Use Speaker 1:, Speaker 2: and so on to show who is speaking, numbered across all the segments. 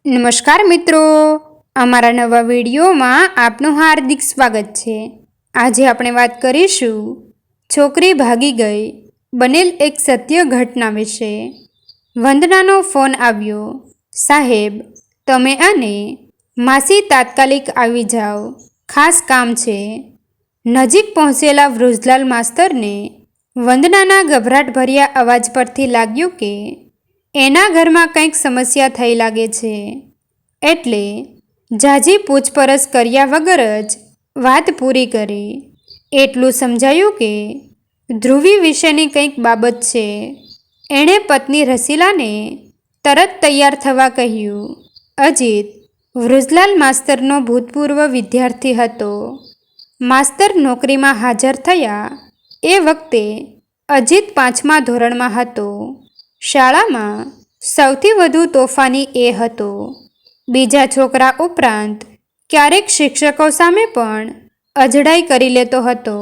Speaker 1: નમસ્કાર મિત્રો, અમારા નવા વિડીયોમાં આપનું હાર્દિક સ્વાગત છે। આજે આપણે વાત કરીશું છોકરી ભાગી ગઈ બનેલ એક સત્ય ઘટના વિશે। વંદનાનો ફોન આવ્યો, સાહેબ તમે અને માસી તાત્કાલિક આવી જાઓ, ખાસ કામ છે। નજીક પહોંચેલા વૃષલાલ માસ્તરને વંદનાના ગભરાટભર્યા અવાજ પરથી લાગ્યું કે એના ઘરમાં કંઈક સમસ્યા થઈ લાગે છે, એટલે ઝાઝી પૂછપરછ કર્યા વગર જ વાત પૂરી કરી। એટલું સમજાયું કે ધ્રુવી વિશેની કંઈક બાબત છે। એણે પત્ની રસીલાને તરત તૈયાર થવા કહ્યું। અજીત વૃષલાલ માસ્તરનો ભૂતપૂર્વ વિદ્યાર્થી હતો। માસ્તર નોકરીમાં હાજર થયા એ વખતે અજીત 5મા ધોરણમાં હતો। શાળામાં સૌથી વધુ તોફાની એ હતો। બીજા છોકરા ઉપરાંત ક્યારેક શિક્ષકો સામે પણ અજડાઈ કરી લેતો હતો।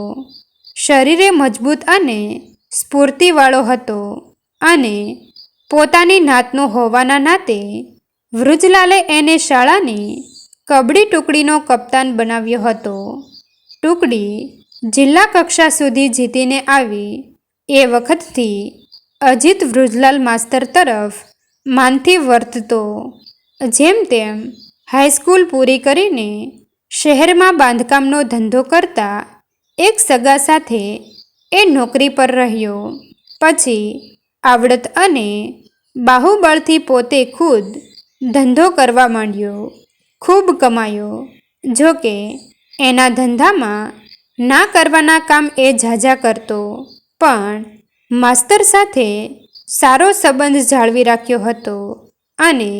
Speaker 1: શરીરે મજબૂત અને સ્ફૂર્તિવાળો હતો અને પોતાની નાતનો હોવાના નાતે વૃષલાલે એને શાળાની કબડ્ડી ટુકડીનો કપ્તાન બનાવ્યો હતો। ટુકડી જિલ્લા કક્ષા સુધી જીતીને આવી એ વખતથી અજીત વૃષલાલ માસ્તર તરફ માનથી વર્તતો। જેમ તેમ હાઈસ્કૂલ પૂરી કરીને શહેરમાં બાંધકામનો ધંધો કરતા એક સગા સાથે એ નોકરી પર રહ્યો। પછી આવડત અને બાહુબળથી પોતે ખુદ ધંધો કરવા માંડ્યો। ખૂબ કમાયો। જોકે એના ધંધામાં ના કરવાના કામ એ ઝાઝા કરતો, પણ માસ્તર સાથે સારો સંબંધ જાળવી રાખ્યો હતો અને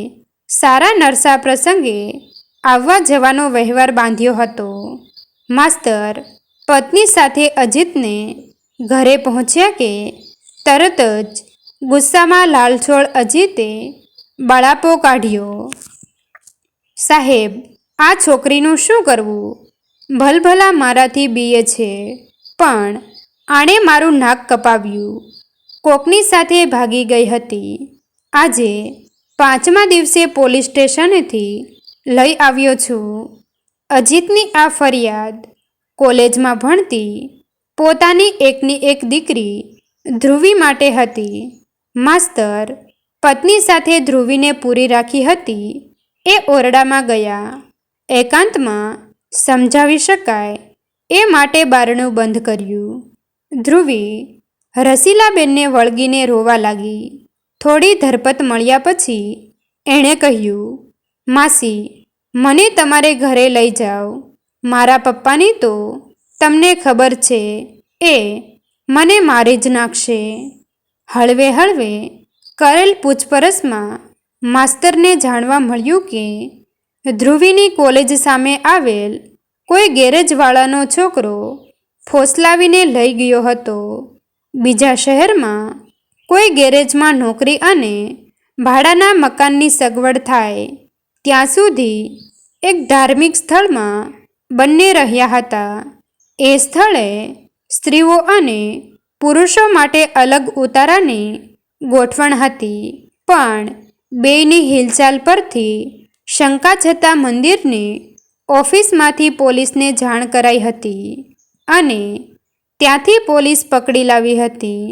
Speaker 1: સારા નરસા પ્રસંગે આવવા જવાનો વ્યવહાર બાંધ્યો હતો। માસ્તર પત્ની સાથે અજીતને ઘરે પહોંચ્યા કે તરત જ ગુસ્સામાં લાલચોળ અજીતે બળાપો કાઢ્યો। સાહેબ, આ છોકરીનું શું કરવું? ભલભલા મારાથી બીએ છે, પણ આણે મારું નાક કપાવ્યું। કોકની સાથે ભાગી ગઈ હતી। આજે 5મા દિવસે પોલીસ સ્ટેશનેથી લઈ આવ્યો છું। અજીતની આ ફરિયાદ કોલેજમાં ભણતી પોતાની એકની એક દીકરી ધ્રુવી માટે હતી। માસ્તર પત્ની સાથે ધ્રુવીને પૂરી રાખી હતી એ ઓરડામાં ગયા। એકાંતમાં સમજાવી શકાય એ માટે બારણું બંધ કર્યું। ધ્રુવી રસીલાબેનને વળગીને રોવા લાગી। થોડી ધરપત મળ્યા પછી એણે કહ્યું, માસી, મને તમારે ઘરે લઈ જાઓ। મારા પપ્પાની તો તમને ખબર છે, એ મને મારી જ નાખશે। હળવે હળવે કરેલ પૂછપરછમાં માસ્તરને જાણવા મળ્યું કે ધ્રુવીની કોલેજ સામે આવેલ કોઈ ગેરેજવાળાનો છોકરો ફોસલાવીને લઈ ગયો હતો। બીજા શહેરમાં કોઈ ગેરેજમાં નોકરી અને ભાડાના મકાનની સગવડ થાય ત્યાં સુધી એક ધાર્મિક સ્થળમાં બંને રહ્યા હતા। એ સ્થળે સ્ત્રીઓ અને પુરુષો માટે અલગ ઉતારાની ગોઠવણ હતી, પણ બેયની હિલચાલ પરથી શંકા જતાં મંદિરની ઓફિસમાંથી પોલીસને જાણ કરાઈ હતી અને ત્યાંથી પોલીસ પકડી લાવી હતી।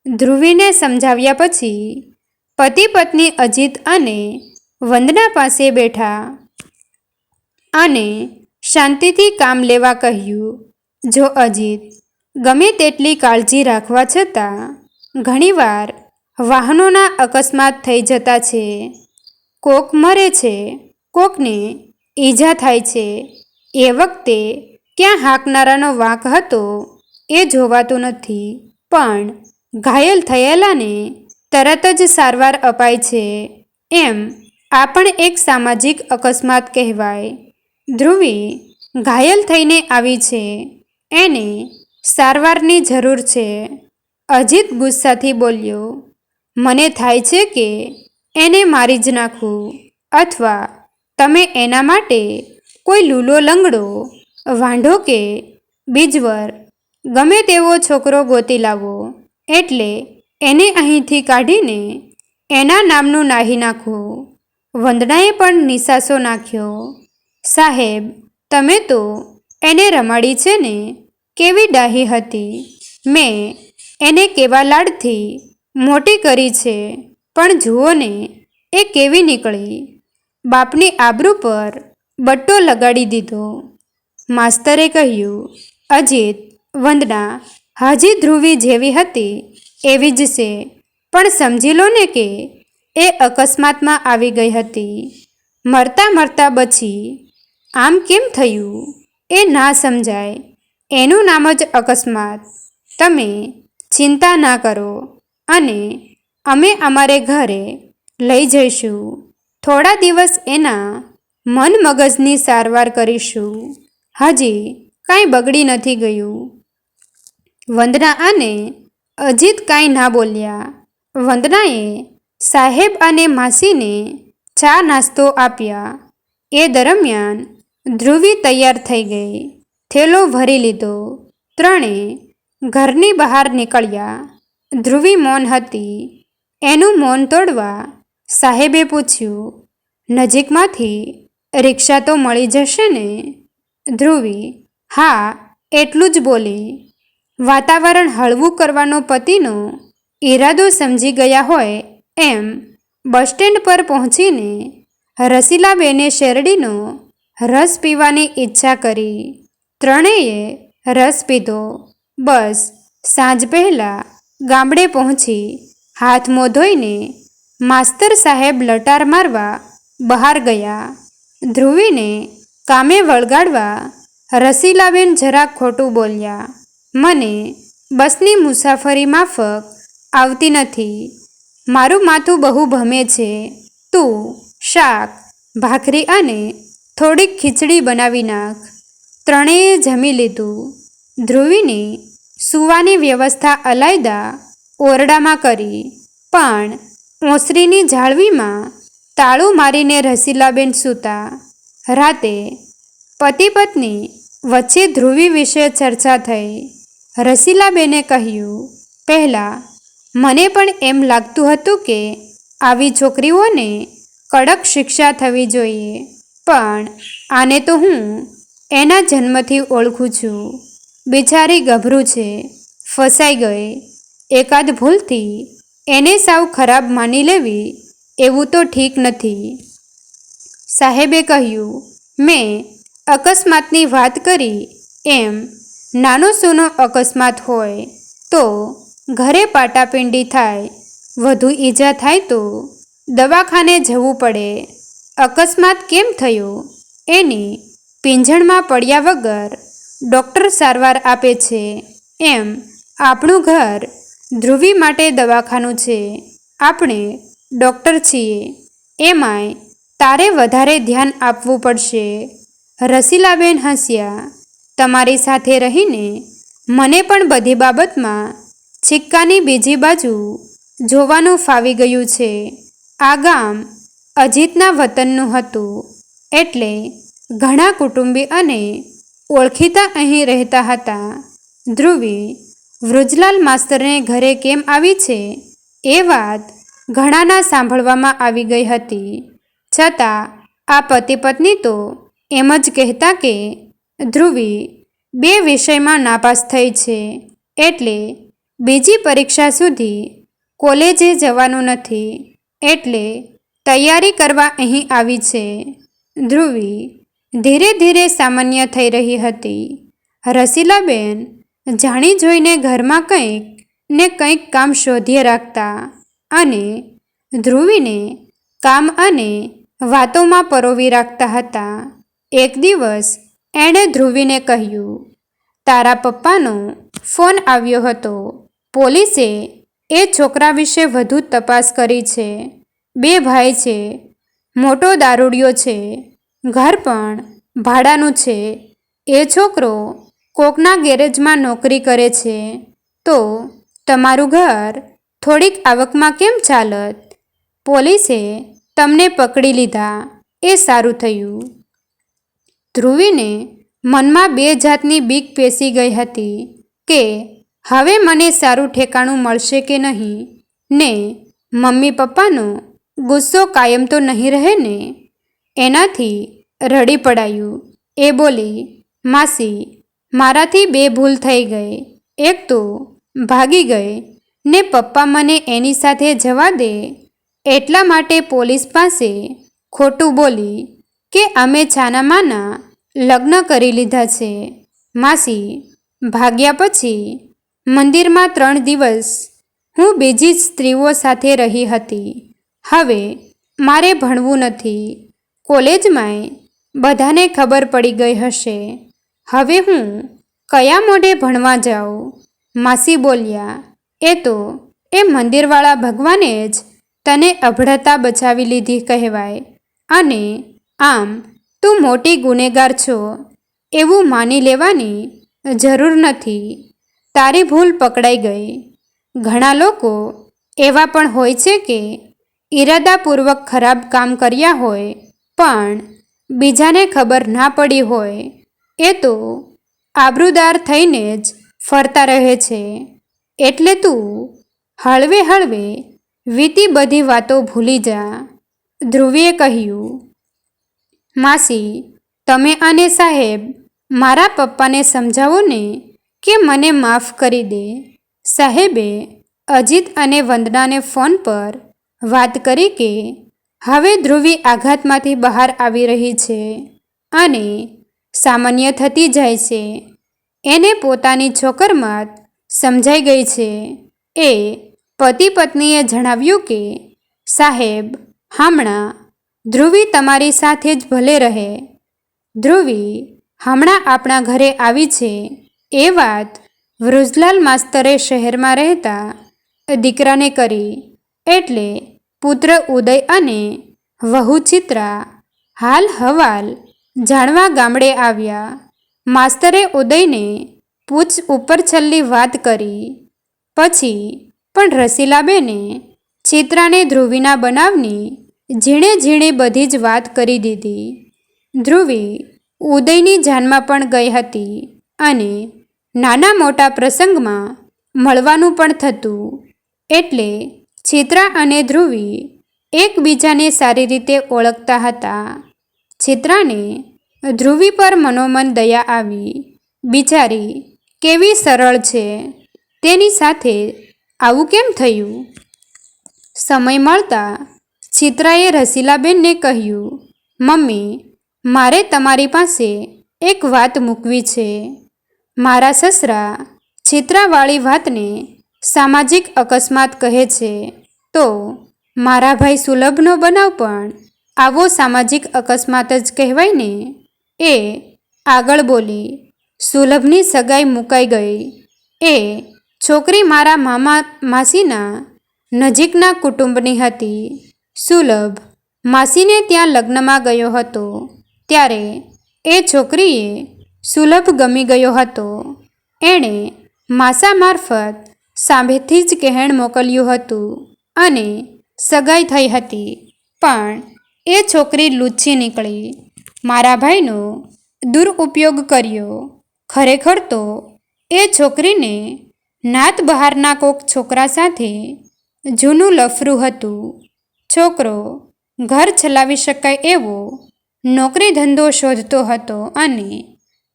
Speaker 1: ધ્રુવીને સમજાવ્યા પછી પતિ પત્ની અજીત અને વંદના પાસે બેઠા અને શાંતિથી કામ લેવા કહ્યું। જો અજીત ગમે તેટલી કાળજી રાખવા છતાં ઘણીવાર વાહનોના અકસ્માત થઈ જતા છે, કોક મરે છે, કોકને ઈજા થાય છે, એ વખતે ક્યાં હાંકનારાનો વાંક હતો એ જોવાતું નથી, પણ ઘાયલ થયેલાને તરત જ સારવાર અપાય છે। એમ આ પણ એક સામાજિક અકસ્માત કહેવાય। ધ્રુવી ઘાયલ થઈને આવી છે, એને સારવારની જરૂર છે। અજીત ગુસ્સાથી બોલ્યો, મને થાય છે કે એને મારી જ નાખું, અથવા તમે એના માટે કોઈ લૂલો લંગડો, વાંઢો કે બીજવર ગમે તેવો છોકરો ગોતી લાવો, એટલે એને અહીંથી કાઢીને એના નામનું નાહી નાખો। વંદનાએ પણ નિસાસો નાખ્યો. સાહેબ, તમે તો એને રમાડી છે ને? કેવી ડાહી હતી. મેં એને કેવા લાડથી મોટી કરી છે, પણ જુઓ ને એ કેવી નીકળી. બાપની આબરૂ પર બટ્ટો લગાડી દીધો. માસ્તરે કહ્યું, અજીત, વંદના હાજી ધ્રુવી જેવી હતી એવી જ છે, પણ સમજી લો ને કે એ અકસ્માતમાં આવી ગઈ હતી. મરતા મરતા બચી. આમ કેમ થયું એ ના સમજાય. એનું નામ જ અકસ્માત. તમે ચિંતા ના કરો અને અમે અમારે ઘરે લઈ જઈશું. થોડા દિવસ એના મન મગજની સારવાર કરીશું. હજી કાંઈ બગડી નથી ગયું. વંદના અને અજીત કાંઈ ના બોલ્યા. વંદનાએ સાહેબ અને માસીને ચા નાસ્તો આપ્યા. એ દરમિયાન ધ્રુવી તૈયાર થઈ ગઈ. થેલો ભરી લીધો. ત્રણે ઘરની બહાર નીકળ્યા. ધ્રુવી મૌન હતી. એનું મૌન તોડવા સાહેબે પૂછ્યું, નજીકમાંથી રિક્ષા તો મળી જશે ને? ધ્રુવી હા એટલું જ બોલી. વાતાવરણ હળવું કરવાનો પતિનો ઈરાદો સમજી ગયા હોય એમ બસ સ્ટેન્ડ પર પહોંચીને રસીલાબેને શેરડીનો રસ પીવાની ઈચ્છા કરી. ત્રણેય રસ પીધો. બસ સાંજ પહેલાં ગામડે પહોંચી હાથ મોં ધોઈને માસ્તર સાહેબ લટાર મારવા બહાર ગયા. ધ્રુવીને કામે વળગાડવા રસીલાબેન જરાક ખોટું બોલ્યા. મને બસની મુસાફરી માફક આવતી નથી. મારું માથું બહુ ભમે છે. તું શાક, ભાખરી અને થોડીક ખીચડી બનાવી નાખ. ત્રણેય જમી લીધું. ધ્રુવીની સૂવાની વ્યવસ્થા અલાયદા ઓરડામાં કરી, પણ ઓસરીની ઝાળવીમાં તાળું મારીને રસીલાબેન સૂતા. રાતે પતિ પત્ની વચ્ચે ધ્રુવી વિશે ચર્ચા થઈ. રસીલાબેને કહ્યું, પહેલાં મને પણ એમ લાગતું હતું કે આવી છોકરીઓને કડક શિક્ષા થવી જોઈએ, પણ આને તો હું એના જન્મથી ઓળખું છું. બિચારી ગભરું છે, ફસાઈ ગઈ. એકાદ ભૂલથી એને સાવ ખરાબ માની લેવી એવું તો ઠીક નથી. સાહેબે કહ્યું, મેં અકસ્માતની વાત કરી એમ નાનો સૂનો અકસ્માત હોય તો ઘરે પાટાપિંડી થાય, વધુ ઈજા થાય તો દવાખાને જવું પડે. અકસ્માત કેમ થયો એની પીંછણમાં પડ્યા વગર ડૉક્ટર સારવાર આપે છે, એમ આપણું ઘર ધ્રુવી માટે દવાખાનું છે. આપણે ડૉક્ટર છીએ, એમાંય તારે વધારે ધ્યાન આપવું પડશે. રસીલાબેન હસ્યા. તમારી સાથે રહીને મને પણ બધી બાબતમાં સિક્કાની બીજી બાજુ જોવાનું ફાવી ગયું છે. આ ગામ અજીતના વતનનું હતું, એટલે ઘણા કુટુંબી અને ઓળખીતા અહીં રહેતા હતા. ધ્રુવી વૃજલાલ માસ્તરને ઘરે કેમ આવી છે એ વાત ઘણાના સાંભળવામાં આવી ગઈ હતી. છતાં આ પતિ પત્ની તો એમ જ કહેતા કે ધ્રુવી 2 વિષયમાં નાપાસ થઈ છે, એટલે બીજી પરીક્ષા સુધી કોલેજે જવાનું નથી, એટલે તૈયારી કરવા અહીં આવી છે. ધ્રુવી ધીરે ધીરે સામાન્ય થઈ રહી હતી. રસીલાબેન જાણી જોઈને ઘરમાં કંઈક ને કંઈક કામ શોધ્યે રાખતા અને ધ્રુવીને કામ અને વાતોમાં પરોવી રાખતા હતા. એક દિવસ એણે ધ્રુવીને કહ્યું, તારા પપ્પાનો ફોન આવ્યો હતો. પોલીસે એ છોકરા વિશે વધુ તપાસ કરી છે. 2 ભાઈ છે. મોટો દારૂડિયો છે. ઘર પણ ભાડાનું છે. એ છોકરો કોકના ગેરેજમાં નોકરી કરે છે. તો તમારું ઘર થોડીક આવકમાં કેમ ચાલત? પોલીસે તમને પકડી લીધા એ સારું થયું. ધ્રુવીને મનમાં 2 જાતની બીક પેસી ગઈ હતી કે હવે મને સારું ઠેકાણું મળશે કે નહીં, ને મમ્મી પપ્પાનો ગુસ્સો કાયમ તો નહીં રહે ને? એનાથી રડી પડાયું. એ બોલી, માસી, મારાથી બે ભૂલ થઈ ગઈ. એક તો ભાગી ગઈ ને પપ્પા મને એની સાથે જવા દે એટલા માટે પોલીસ પાસે ખોટું બોલી કે અમે છાનામાના લગ્ન કરી લીધા છે. માસી, ભાગ્યા પછી મંદિરમાં 3 દિવસ હું બીજી જ સ્ત્રીઓ સાથે રહી હતી. હવે મારે ભણવું નથી. કોલેજમાંય બધાને ખબર પડી ગઈ હશે. હવે હું કયા મોઢે ભણવા જાઉં? માસી બોલ્યા, એ તો એ મંદિરવાળા ભગવાને જ તને અભળતા બચાવી લીધી કહેવાય. અને આમ તું મોટી ગુનેગાર છો એવું માની લેવાની જરૂર નથી. તારી ભૂલ પકડાઈ ગઈ. ઘણા લોકો એવા પણ હોય છે કે ઈરાદાપૂર્વક ખરાબ કામ કર્યા હોય પણ બીજાને ખબર ના પડી હોય. એ તો આબરૂદાર થઈને જ ફરતા રહે છે. એટલે તું હળવે હળવે વીતી બધી વાતો ભૂલી જા. ધ્રુવીએ કહ્યું, માસી, તમે અને સાહેબ મારા પપ્પાને સમજાવો ને કે મને માફ કરી દે. સાહેબે અજીત અને વંદનાને ફોન પર વાત કરી કે હવે ધ્રુવી આઘાતમાંથી બહાર આવી રહી છે અને સામાન્ય થતી જાય છે. એને પોતાની છોકરમત સમજાઈ ગઈ છે. એ પતિ પત્નીએ જણાવ્યું કે સાહેબ, હમણાં ધ્રુવી તમારી સાથે જ ભલે રહે. ધ્રુવી હમણાં આપણા ઘરે આવી છે એ વાત વૃજલાલ માસ્તરે શહેરમાં રહેતા દીકરાને કરી. એટલે પુત્ર ઉદય અને વહુ ચિત્રા હાલ હવાલ જાણવા ગામડે આવ્યા. માસ્તરે ઉદયને પૂછ ઉપર છલ્લી વાત કરી. પછી પણ રસીલાબેને ચિત્રાને ધ્રુવીના બનાવની ઝીણે ઝીણે બધી જ વાત કરી દીધી. ધ્રુવી ઉદયની જાનમાં પણ ગઈ હતી અને નાના મોટા પ્રસંગમાં મળવાનું પણ થતું. એટલે ચિત્રા અને ધ્રુવી એકબીજાને સારી રીતે ઓળખતા હતા. ચિત્રાને ધ્રુવી પર મનોમન દયા આવી. બિચારી કેવી સરળ છે, તેની સાથે આવું કેમ થયું? સમય મળતા ચિત્રાએ રસીલાબેનને કહ્યું, મમ્મી, મારે તમારી પાસે એક વાત મૂકવી છે. મારા સસરા ચિત્રાવાળી વાતને સામાજિક અકસ્માત કહે છે તો મારા ભાઈ સુલભનો બનાવ પણ આવો સામાજિક અકસ્માત જ કહેવાય ને? એ આગળ બોલી, સુલભની સગાઈ મુકાઈ ગઈ. એ છોકરી મારા મામા માસીના નજીકના કુટુંબની હતી. સુલભ માસીને ત્યાં લગ્નમાં ગયો હતો ત્યારે એ છોકરીએ સુલભ ગમી ગયો હતો. એણે માસા મારફત સામેથી જ કહેણ મોકલ્યું હતું અને સગાઈ થઈ હતી. પણ એ છોકરી લુચ્છી નીકળી. મારા ભાઈનો દુરુપયોગ કર્યો. ખરેખર તો એ છોકરીને નાત બહારના કોક છોકરા સાથે જૂનું લફરું હતું. છોકરો ઘર ચલાવી શકાય એવો નોકરી ધંધો શોધતો હતો અને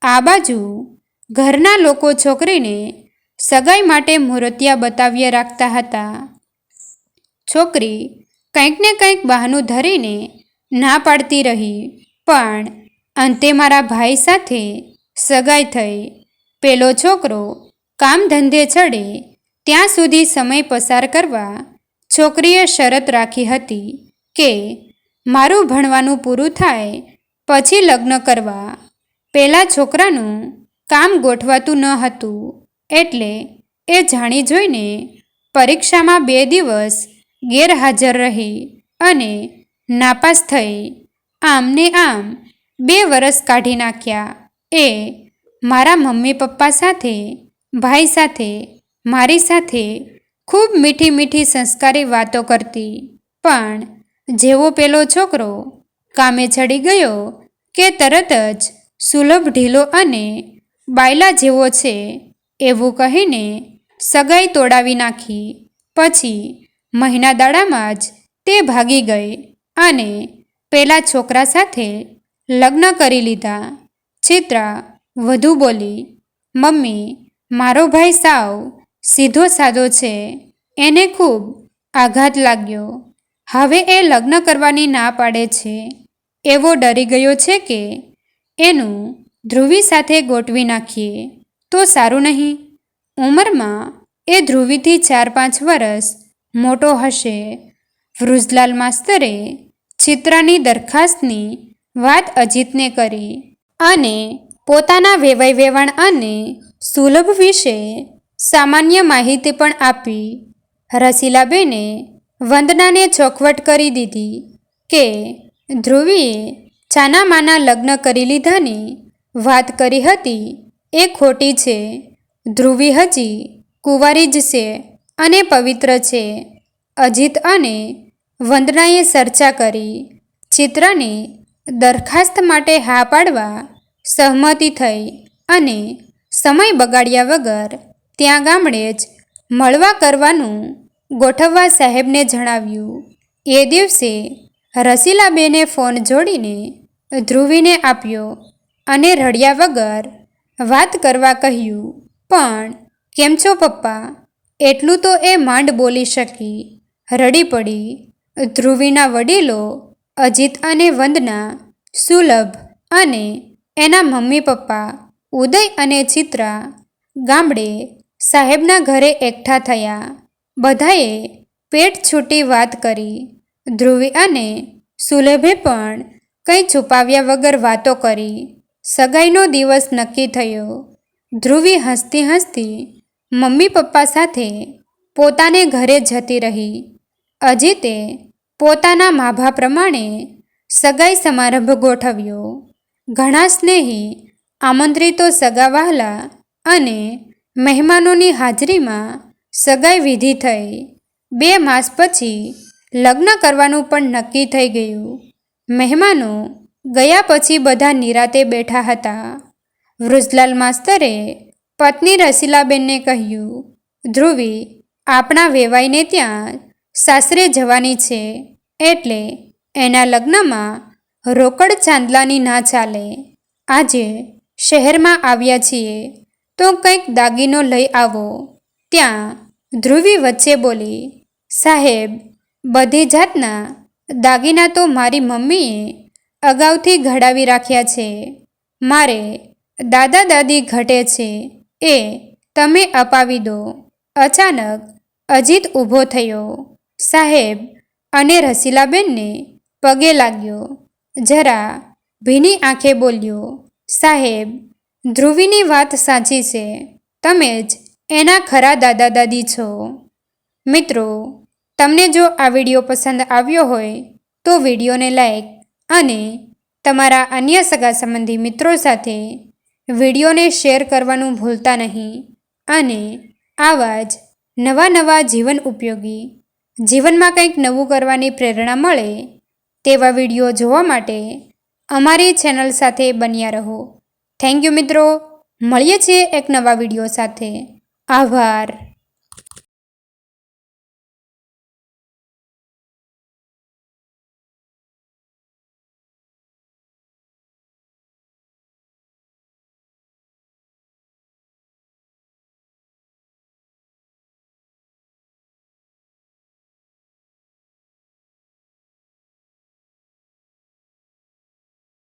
Speaker 1: આ બાજુ ઘરના લોકો છોકરીને સગાઈ માટે મૂર્તિયા બતાવ્યા રાખતા હતા. છોકરી કંઈક ને કંઈક બહાનું ધરીને ના પાડતી રહી. પણ અંતે મારા ભાઈ સાથે સગાઈ થઈ. પેલો છોકરો કામ ધંધે ચડે ત્યાં સુધી સમય પસાર કરવા છોકરીએ શરત રાખી હતી કે મારું ભણવાનું પૂરું થાય પછી લગ્ન કરવા. પેલા છોકરાનું કામ ગોઠવાતું ન હતું એટલે એ જાણી જોઈને પરીક્ષામાં 2 દિવસ ગેરહાજર રહી અને નાપાસ થઈ. આમ ને આમ 2 વર્ષ કાઢી નાખ્યા. એ મારા મમ્મી પપ્પા સાથે, ભાઈ સાથે, મારી સાથે ખૂબ મીઠી મીઠી સંસ્કારી વાતો કરતી. પણ જેવો પેલો છોકરો કામે ચડી ગયો કે તરત જ સુલભ ઢીલો અને બાયલા જેવો છે એવું કહીને સગાઈ તોડાવી નાખી. પછી મહિના દાડામાં જ તે ભાગી ગઈ અને પેલા છોકરા સાથે લગ્ન કરી લીધા. ચિત્રા વધુ બોલી, મમ્મી, મારો ભાઈ સાવ સીધો સાધો છે. એને ખૂબ આઘાત લાગ્યો. હવે એ લગ્ન કરવાની ના પાડે છે. એવો ડરી ગયો છે કે એનું ધ્રુવી સાથે ગોઠવી નાખીએ તો સારું નહીં. ઉંમરમાં એ ધ્રુવીથી 4-5 વર્ષ મોટો હશે. વૃષલાલ માસ્તરે ચિત્રાની દરખાસ્તની વાત અજીતને કરી અને પોતાના વેવાઈ વેવાણ અને સુલભ વિશે સામાન્ય માહિતી પણ આપી. રસીલાબેને વંદનાને ચોખવટ કરી દીધી કે ધ્રુવીએ ચાનામાના લગ્ન કરી લીધાની વાત કરી હતી એ ખોટી છે. ધ્રુવી હજી કુંવારી જ છે અને પવિત્ર છે. અજીત અને વંદનાએ ચર્ચા કરી. ચિત્રાની દરખાસ્ત માટે હા પાડવા સહમતિ થઈ અને સમય બગાડ્યા વગર ત્યાં ગામડે જ મળવા કરવાનું ગોઠવવા સાહેબને જણાવ્યું. એ દિવસે રસીલાબેને ફોન જોડીને ધ્રુવીને આપ્યો અને રડ્યા વગર વાત કરવા કહ્યું. પણ કેમ છો પપ્પા? એટલું તો એ માંડ બોલી શકી. રડી પડી. ધ્રુવીના વડીલો અજીત અને વંદના, સુલભ અને એના મમ્મી પપ્પા ઉદય અને ચિત્રા ગામડે સાહેબના ઘરે એકઠા થયા. બધાએ પેટ છૂટી વાત કરી. ધ્રુવી અને સુલભે પણ કંઈ છુપાવ્યા વગર વાતો કરી. સગાઈનો દિવસ નક્કી થયો. ધ્રુવી હસતી હસતી મમ્મી પપ્પા સાથે પોતાને ઘરે જતી રહી. અજીતે પોતાના માભા પ્રમાણે સગાઈ સમારંભ ગોઠવ્યો. ઘણા સ્નેહી આમંત્રિતો, સગા વહાલા અને મહેમાનોની હાજરીમાં સગાઈ વિધિ થઈ. 2 માસ પછી લગ્ન કરવાનું પણ નક્કી થઈ ગયું. મહેમાનો ગયા પછી બધા નિરાતે બેઠા હતા. વૃષલાલ માસ્તરે પત્ની રસીલાબેનને કહ્યું, ધ્રુવી આપણા વેવાઈને ત્યાં સાસરે જવાની છે એટલે એના લગ્નમાં રોકડ ચાંદલાની ના ચાલે. આજે શહેરમાં આવ્યા છીએ તો કંઈક દાગીનો લઈ આવો. ત્યાં ધ્રુવી વચ્ચે બોલી, સાહેબ, બધી જાતના દાગીના તો મારી મમ્મીએ અગાઉથી ઘડાવી રાખ્યા છે. મારે દાદા દાદી ઘટે છે એ તમે અપાવી દો. અચાનક અજીત ઊભો થયો. સાહેબ અને રસીલાબેનને પગે લાગ્યો. જરા ભીની આંખે બોલ્યો, સાહેબ, ધ્રુવીની વાત સાચી છે. તમે જ એના ખરા દાદા દાદી છો. મિત્રો, તમને જો આ વિડીયો પસંદ આવ્યો હોય તો વિડીયોને લાઈક અને તમારા અન્ય સગા સંબંધી મિત્રો સાથે વિડીયોને શેર કરવાનું ભૂલતા નહીં. અને આવા જ નવા જીવન ઉપયોગી, જીવનમાં કંઈક નવું કરવાની પ્રેરણા મળે તેવા વિડીયો જોવા માટે અમારી ચેનલ સાથે બન્યા રહો. થેન્ક યુ મિત્રો. મળીએ છીએ એક નવા વિડીયો સાથે. આભાર.